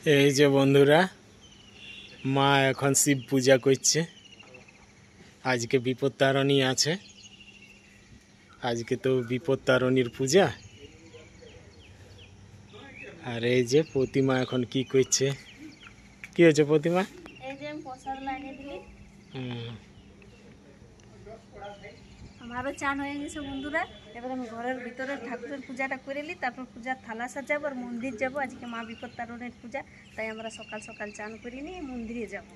এই যে বন্ধুরা, মা এখন শিব পূজা করছে। আজকে বিপত্তারণী আছে, আজকে তো বিপত্তারণীর পূজা। আর এই যে প্রতিমা এখন কি করছে, কি হয়েছে প্রতিমা? এই যে আমি প্রসাদ লাইনে দিলি। আমারও চান হয়ে গেছে বন্ধুরা। এবার আমি ঘরের ভিতরে ঠাকুরের পূজাটা করে নিই, তারপর পূজার থালা সাজাবো আর মন্দির যাব। আজকে মা বিপত্তারণের পূজা, তাই আমরা সকাল সকাল চান করে নিয়ে মন্দিরে যাব।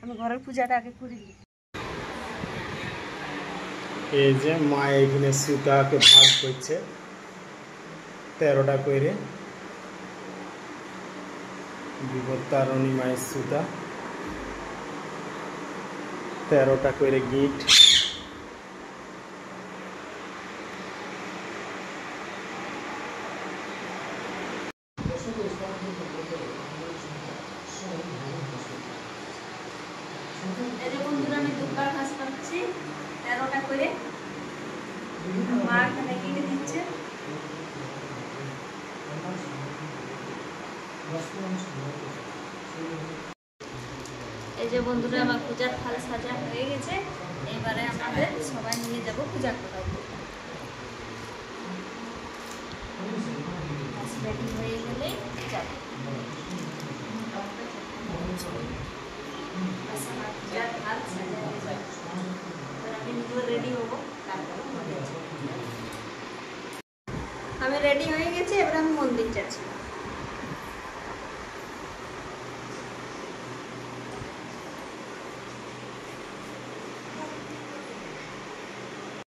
আমি ঘরের পূজাটা আগে করে নিই। এই যে মা এখানে সুতাকে ভাগ করছে 13টা করে। বিপত্তারণী মায়ের সুতা 13টা করে গিট। এই যে বন্ধুরা, আমি দুবার ঘাস পাচ্ছি 13টা করে। মা এখানে গিয়ে দিচ্ছে। এই যে বন্ধুরা, আমার পূজার থাল সাজা হয়ে গেছে। এবারে আমাদের সবাই নিয়ে যাব পূজা করাবো। রেডি হয়ে গেলে যাব। পূজার থাল সাজা হয়ে যাবে। আমি নিজেও রেডি হবো, আমি রেডি হয়ে গেছি। এবার আমি মন্দির যাচ্ছি।